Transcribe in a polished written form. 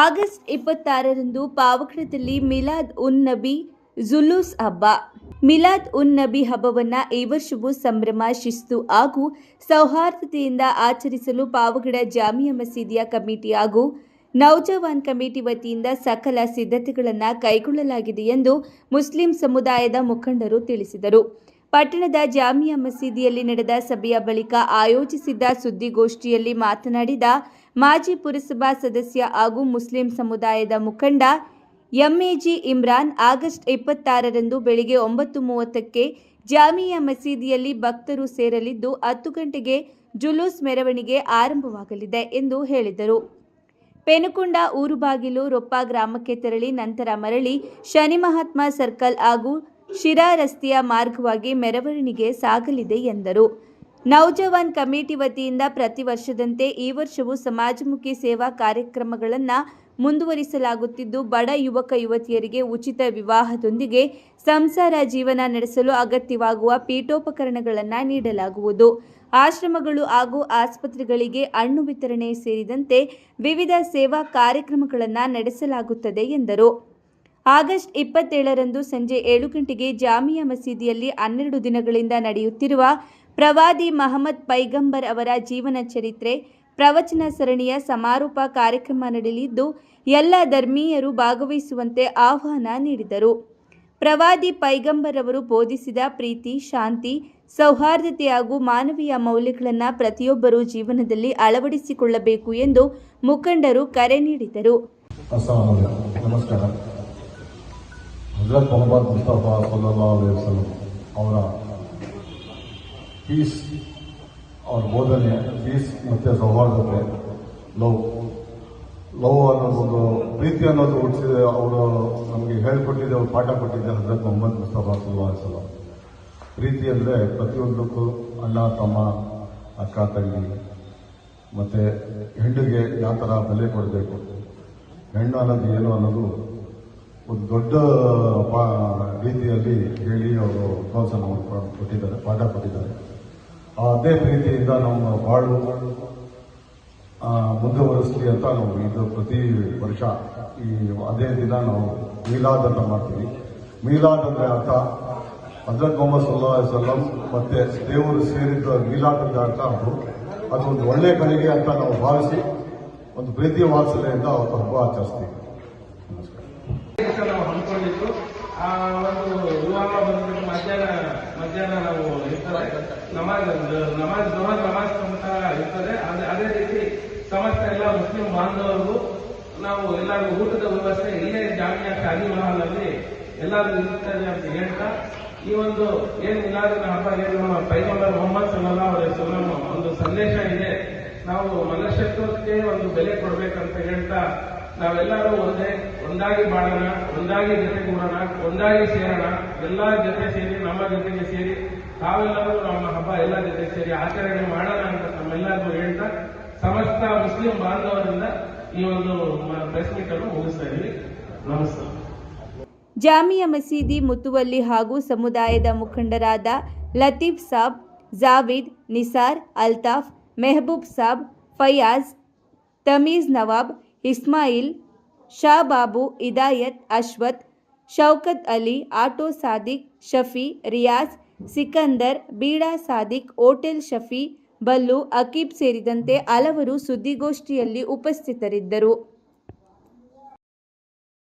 August 26ರಂದು ಪಾವಗಡದಲ್ಲಿ Milad un Nabi ಜುಲೂಸ್ ಹಬ್ಬ. ಮಿಲಾದ್ ಉನ್ ನಬಿ ಹಬ್ಬವನ್ನು ಈ ವರ್ಷವೂ ಸಂಭ್ರಮ, ಶಿಸ್ತು ಹಾಗೂ ಸೌಹಾರ್ದತೆಯಿಂದ ಆಚರಿಸಲು ಪಾವಗಡ ಜಾಮಿಯಾ ಮಸೀದಿಯ ಕಮಿಟಿ ಹಾಗೂ ನೌಜವಾನ್ ಕಮಿಟಿ ವತಿಯಿಂದ ಸಕಲ ಸಿದ್ಧತೆಗಳನ್ನು ಕೈಗೊಳ್ಳಲಾಗಿದೆ ಎಂದು ಮುಸ್ಲಿಂ ಸಮುದಾಯದ ಮುಖಂಡರು ತಿಳಿಸಿದರು. ಪಟ್ಟಣದ ಜಾಮಿಯಾ ಮಸೀದಿಯಲ್ಲಿ ನಡೆದ ಸಭೆಯ ಬಳಿಕ ಆಯೋಜಿಸಿದ್ದ ಸುದ್ದಿಗೋಷ್ಠಿಯಲ್ಲಿ ಮಾತನಾಡಿದ ಮಾಜಿ ಪುರಸಭಾ ಸದಸ್ಯ ಹಾಗೂ ಮುಸ್ಲಿಂ ಸಮುದಾಯದ ಮುಖಂಡ ಎಂಎಜಿ ಇಮ್ರಾನ್, ಆಗಸ್ಟ್ 26ರಂದು ಬೆಳಿಗ್ಗೆ 9:30ಕ್ಕೆ ಜಾಮಿಯಾ ಮಸೀದಿಯಲ್ಲಿ ಭಕ್ತರು ಸೇರಲಿದ್ದು 10 ಗಂಟೆಗೆ ಜುಲೂಸ್ ಮೆರವಣಿಗೆ ಆರಂಭವಾಗಲಿದೆ ಎಂದು ಹೇಳಿದರು. ಪೆನುಕೊಂಡ ಊರುಬಾಗಿಲು ರೊಪ್ಪ ಗ್ರಾಮಕ್ಕೆ ತೆರಳಿ ನಂತರ ಮರಳಿ ಶನಿ ಮಹಾತ್ಮ ಸರ್ಕಲ್ ಹಾಗೂ ಶಿರಾ ರಸ್ತೆಯ ಮಾರ್ಗವಾಗಿ ಮೆರವಣಿಗೆ ಸಾಗಲಿದೆ ಎಂದರು. ನೌಜವಾನ್ ಕಮಿಟಿ ವತಿಯಿಂದ ಪ್ರತಿ ವರ್ಷದಂತೆ ಈ ವರ್ಷವೂ ಸಮಾಜಮುಖಿ ಸೇವಾ ಕಾರ್ಯಕ್ರಮಗಳನ್ನು ಮುಂದುವರಿಸಲಾಗುತ್ತಿದ್ದು, ಬಡ ಯುವಕ ಯುವತಿಯರಿಗೆ ಉಚಿತ ವಿವಾಹದೊಂದಿಗೆ ಸಂಸಾರ ಜೀವನ ನಡೆಸಲು ಅಗತ್ಯವಾಗುವ ಪೀಠೋಪಕರಣಗಳನ್ನು ನೀಡಲಾಗುವುದು. ಆಶ್ರಮಗಳು ಹಾಗೂ ಆಸ್ಪತ್ರೆಗಳಿಗೆ ಹಣ್ಣು ವಿತರಣೆ ಸೇರಿದಂತೆ ವಿವಿಧ ಸೇವಾ ಕಾರ್ಯಕ್ರಮಗಳನ್ನು ನಡೆಸಲಾಗುತ್ತದೆ ಎಂದರು. ಆಗಸ್ಟ್ 27ರಂದು ಸಂಜೆ 7 ಗಂಟೆಗೆ ಜಾಮಿಯಾ ಮಸೀದಿಯಲ್ಲಿ 12 ದಿನಗಳಿಂದ ನಡೆಯುತ್ತಿರುವ ಪ್ರವಾದಿ ಮಹಮ್ಮದ್ ಪೈಗಂಬರ್ ಅವರ ಜೀವನ ಚರಿತ್ರೆ ಪ್ರವಚನ ಸರಣಿಯ ಸಮಾರೋಪ ಕಾರ್ಯಕ್ರಮ ನಡೆಯಲಿದ್ದು, ಎಲ್ಲ ಧರ್ಮೀಯರು ಭಾಗವಹಿಸುವಂತೆ ಆಹ್ವಾನ ನೀಡಿದರು. ಪ್ರವಾದಿ ಪೈಗಂಬರ್ ಅವರು ಬೋಧಿಸಿದ ಪ್ರೀತಿ, ಶಾಂತಿ, ಸೌಹಾರ್ದತೆ ಹಾಗೂ ಮಾನವೀಯ ಮೌಲ್ಯಗಳನ್ನು ಪ್ರತಿಯೊಬ್ಬರೂ ಜೀವನದಲ್ಲಿ ಅಳವಡಿಸಿಕೊಳ್ಳಬೇಕು ಎಂದು ಮುಖಂಡರು ಕರೆ ನೀಡಿದರು. ನಮಸ್ಕಾರ. ಹಜರತ್ ಮೊಹಮ್ಮದ್ ಮುಸ್ತಫಾ ಸಲ್ಲಲ್ಲಾಹು ಅಲೈಹಿ ವಸಲ್ಲಂ ಅವರ ಪೀಸ್ ಅವರ ಬೋಧನೆ, ಪೀಸ್ ಮತ್ತು ಸೌಹಾರ್ದತೆ, ಲವ್ ಅನ್ನೋದು ಪ್ರೀತಿ ಅನ್ನೋದು ಹುಟ್ಟಿಸಿದೆ. ಅವರು ನಮಗೆ ಹೇಳಿಕೊಟ್ಟಿದ್ದೆ, ಅವರು ಪಾಠ ಕೊಟ್ಟಿದ್ದೆ ಹಜರತ್ ಮೊಹಮ್ಮದ್ ಮುಸ್ತಫಾ ಸಲ್ಲಲ್ಲಾಹು ಅಲೈಹಿ ವಸಲ್ಲಂ. ಪ್ರೀತಿ ಅಂದರೆ ಪ್ರತಿಯೊಂದಕ್ಕೂ ಅಣ್ಣ, ತಮ್ಮ, ಅಕ್ಕ, ತಂಗಿ ಮತ್ತು ಹೆಣ್ಣಿಗೆ ಯಾವ ಥರ ಬೆಲೆ ಕೊಡಬೇಕು, ಹೆಣ್ಣು ಅನ್ನೋದು ಏನು ಅನ್ನೋದು ಒಂದು ದೊಡ್ಡ ರೀತಿಯಲ್ಲಿ ಹೇಳಿ ಅವರು ಪ್ರೋತ್ಸಾಹ ಕೊಟ್ಟಿದ್ದಾರೆ, ಪಾಠ ಕೊಟ್ಟಿದ್ದಾರೆ. ಅದೇ ಪ್ರೀತಿಯಿಂದ ನಮ್ಮ ಬಾಳು ಮುಂದುವರಿಸಲಿ ಅಂತ ನಾವು ಇದು ಪ್ರತಿ ವರ್ಷ ಅದೇ ದಿನ ನಾವು ಮೀಲಾದ್ ಅಂತ ಮಾಡ್ತೀವಿ. ಮೀಲಾದ್ ಅಂದರೆ ಅರ್ಥ ಹಜರತ್ ಮೊಹಮ್ಮದ್ ಸಲ್ಲಲ್ಲಾಹು ಅಲೈಹಿ ವಸಲ್ಲಂ ಮತ್ತೆ ದೇವರು ಸೇರಿದ್ದ ಮೀಲಾದ್ ಅಂತ ಅರ್ಥ. ಅದೊಂದು ಒಳ್ಳೆ ಕಡೆಗೆ ಅಂತ ನಾವು ಭಾವಿಸಿ ಒಂದು ಪ್ರೀತಿ ವಾತ್ಸಲ್ಯದಿಂದ ಅವತ್ತು ಹಬ್ಬ ಆಚರಿಸ್ತೀವಿ. ನಾವು ಹಮ್ಮಿಕೊಂಡಿದ್ದು ಆ ಒಂದು ವಿವಾಹ ಬಂದ್ಬಿಟ್ಟು ಮಧ್ಯಾಹ್ನ ನಾವು ಇರ್ತದೆ ನಮಾಜ್ ಅಂತ ಇರ್ತದೆ. ಅದೇ ರೀತಿ ಸಮಸ್ತ ಎಲ್ಲ ಮುಸ್ಲಿಂ ಬಾಂಧವರಿಗೂ ನಾವು ಎಲ್ಲರಿಗೂ ಊಟದ ವ್ಯವಸ್ಥೆ ಇಲ್ಲೇ ಜಾಮಿಯಾ ಶಾದಿ ಮಹಲ್ನಲ್ಲಿ ಎಲ್ಲರೂ ಇರ್ತದೆ ಅಂತ ಹೇಳ್ತಾ, ಈ ಒಂದು ಏನು ಮಿಲಾದಿನ ಹಬ್ಬ ಏನು ನಮ್ಮ ಪೈಗಂಬರ್ ಮೊಹಮ್ಮದ್ ಸಲ್ಲಲ್ಲಾಹು ಅಲೈಹಿ ವಸಲ್ಲಂ ಒಂದು ಸಂದೇಶ ಇದೆ. ನಾವು ಮನುಷ್ಯತ್ವಕ್ಕೆ ಒಂದು ಬೆಲೆ ಕೊಡ್ಬೇಕಂತ ಹೇಳ್ತಾ ನಾವೆಲ್ಲರೂ ಒಂದಾಗಿ ಬಾಳೋಣ, ಒಂದಾಗಿ ಜೊತೆಗೂಡೋಣ, ಒಂದಾಗಿ ಸೇರೋಣ, ಎಲ್ಲ ಜೊತೆ ಸೇರಿ ನಮ್ಮ ಜೊತೆಗೆ ಸೇರಿ ತಾವೆಲ್ಲರೂ ನಮ್ಮ ಹಬ್ಬ ಎಲ್ಲ ಜೊತೆ ಸೇರಿ ಆಚರಣೆ ಮಾಡೋಣ ಅಂತ ನಮ್ಮೆಲ್ಲರಿಗೂ ಹೇಳ್ತಾ ಸಮಸ್ತ ಮುಸ್ಲಿಂ ಬಾಂಧವರಿಂದ ಈ ಒಂದು ಪ್ರೆಸ್ ಮೀಟ್ ಅನ್ನು ಮುಗಿಸ್ತಾ ಇದ್ದೀವಿ. ನಮಸ್ತೆ. ಜಾಮಿಯಾ ಮಸೀದಿ ಮುತುವಲ್ಲಿ ಹಾಗೂ ಸಮುದಾಯದ ಮುಖಂಡರಾದ ಲತೀಫ್ ಸಾಬ್, ಜಾವೀದ್, ನಿಸಾರ್, ಅಲ್ತಾಫ್, ಮೆಹಬೂಬ್ ಸಾಬ್, ಫಯಾಜ್, ತಮೀಜ್ ನವಾಬ್, ಇಸ್ಮಾಯಿಲ್, ಶಾಬಾಬು, ಇದಾಯತ್, ಅಶ್ವಥ್, ಶೌಕತ್ ಅಲಿ, ಆಟೋ ಸಾದಿಕ್, ಶಫಿ, ರಿಯಾಜ್, ಸಿಕಂದರ್, ಬೀಡಾ ಸಾದಿಕ್, ಹೋಟೆಲ್ ಶಫಿ, ಬಲ್ಲು, ಅಕೀಬ್ ಸೇರಿದಂತೆ ಹಲವರು ಸುದ್ದಿಗೋಷ್ಠಿಯಲ್ಲಿ ಉಪಸ್ಥಿತರಿದ್ದರು.